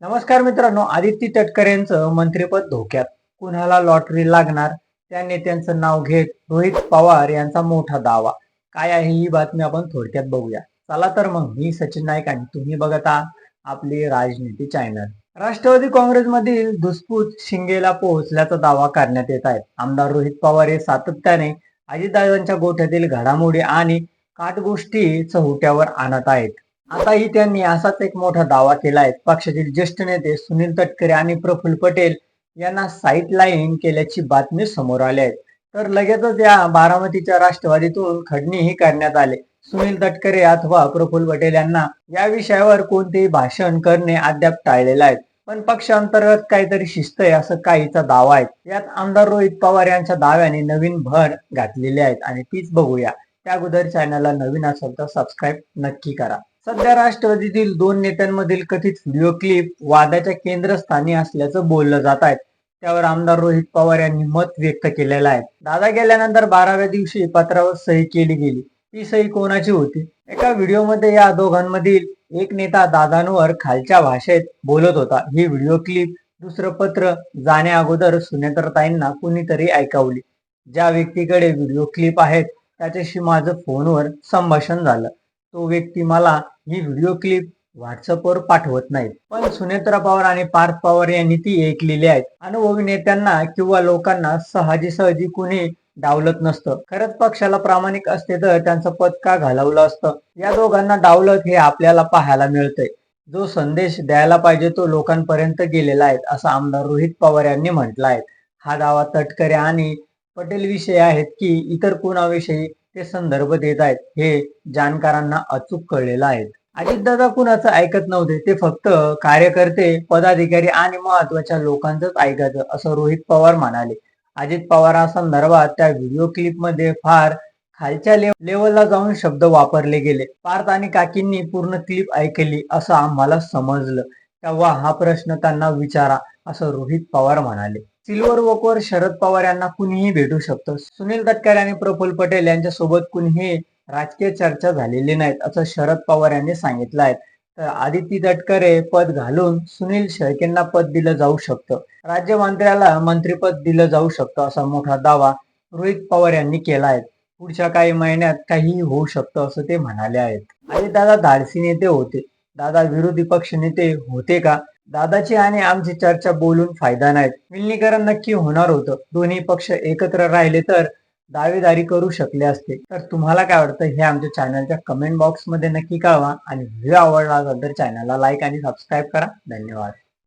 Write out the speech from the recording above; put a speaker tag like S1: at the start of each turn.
S1: नमस्कार मित्रांनो, आदित्य तटकरे यांचं मंत्रिपद धोक्यात. कुणाला लॉटरी लागणार? त्या नेत्यांचं नाव घेत रोहित पवार यांचा मोठा दावा. काय आहे ही बातमी आपण थोडक्यात बघूया. चला तर मग, मी सचिन नाईक आणि तुम्ही बघत आहात आपली राजनीती चॅनल. राष्ट्रवादी काँग्रेसमधील धुसफूस शिंगेला पोहोचल्याचा दावा करण्यात येत आहे. आमदार रोहित पवार हे सातत्याने अजितदादांच्या गोठ्यातील घडामोडी आणि काटगोष्टी चव्हाट्यावर आणत आहेत. आताही त्यांनी असाच एक मोठा दावा केलाय. पक्षातील ज्येष्ठ नेते सुनील तटकरे आणि प्रफुल्ल पटेल यांना साईडलाईन केल्याची बातमी समोर आली आहे. तर लगेचच या बारामतीच्या राष्ट्रवादीतून खडणीही करण्यात आले. सुनील तटकरे अथवा प्रफुल्ल पटेल यांना या विषयावर कोणतेही भाषण करणे अद्याप टाळलेलं आहे. पण पक्षांतर्गत काहीतरी शिस्त आहे असं काहीचा दावा आहे. यात आमदार रोहित पवार यांच्या दाव्याने नवीन भर घातलेली आहेत आणि तीच बघूया. त्या अगोदर चॅनलला नवीन असेल तर सबस्क्राईब नक्की करा. सध्या राष्ट्रवादीतील दोन नेत्यांमधील कथित व्हिडिओ क्लिप वादाच्या केंद्रस्थानी असल्याचं बोललं जात आहे. त्यावर आमदार रोहित पवार यांनी मत व्यक्त केलेलं आहे. दादा गेल्यानंतर 12व्या दिवशी पत्रावर सही केली गेली. ती सही कोणाची होती? एका व्हिडिओमध्ये या दोघांमधील एक नेता दादांवर खालच्या भाषेत बोलत होता. ही व्हिडिओ क्लिप दुसरं पत्र जाण्या अगोदर सुनेत्रताईंना कुणीतरी ऐकवली. ज्या व्यक्तीकडे व्हिडिओ क्लिप आहेत त्याच्याशी माझं फोनवर संभाषण झालं. तो व्यक्ती मला ही व्हिडिओ क्लिप व्हॉट्सअपवर पाठवत नाही, पण सुनेत्रा पवार आणि पार्थ पवार यांनी ती ऐकलेली आहेत. अनुभवी नेत्यांना किंवा लोकांना सहजी कुणी डावलत नसतं. खरंच पक्षाला प्रामाणिक असते तर त्यांचं पद का घालवलं असतं. या दोघांना डावलत हे आपल्याला पाहायला मिळतंय. जो संदेश द्यायला पाहिजे तो लोकांपर्यंत गेलेला आहे असं आमदार रोहित पवार यांनी म्हटलं आहे. हा दावा तटकरे आणि पटेल विषयी आहेत की इतर कोणाविषयी ते संदर्भ देत आहेत हे जाणकारांना अचूक कळलेलं आहे. अजितदादा कुणाचं ऐकत नव्हते, ते फक्त कार्यकर्ते, पदाधिकारी आणि महत्वाच्या लोकांचंच ऐकायचं असं रोहित पवार म्हणाले. अजित पवारांसंदर्भात त्या व्हिडिओ क्लिप मध्ये फार खालच्या लेवलला जाऊन शब्द वापरले गेले. पार्थ आणि काकींनी पूर्ण क्लिप ऐकली असं आम्हाला समजलं, तेव्हा हा प्रश्न त्यांना विचारा असं रोहित पवार म्हणाले. सिल्वर वॉकवर शरद पवार यांना कुणीही भेटू शकतं. सुनील तटकरे आणि प्रफुल्ल पटेल यांच्या सोबत कुणीही राजकीय चर्चा झालेली नाहीत असं शरद पवार यांनी सांगितलं आहे. तर आदित्य तटकरे पद घालून सुनील शेळकेंना पद दिलं जाऊ शकतं. राज्यमंत्र्याला मंत्रिपद दिलं जाऊ शकतं असा मोठा दावा रोहित पवार यांनी केला आहे. पुढच्या काही महिन्यात काहीही होऊ शकतं असं ते म्हणाले आहेत. दादा धाडसी नेते होते. दादा विरोधी पक्ष नेते होते का? दादाची आणि आमची चर्चा बोलून फायदा नाही. विलिनीकरण नक्की होणार होतं. दोन्ही पक्ष एकत्र राहिले तर दावेदारी करू शकले असते. तर तुम्हाला काय वाटतं हे आमच्या चॅनलच्या कमेंट बॉक्स मध्ये नक्की कळवा आणि व्हिडिओ आवडला असेल तर चॅनलला लाईक आणि सबस्क्राईब करा. धन्यवाद.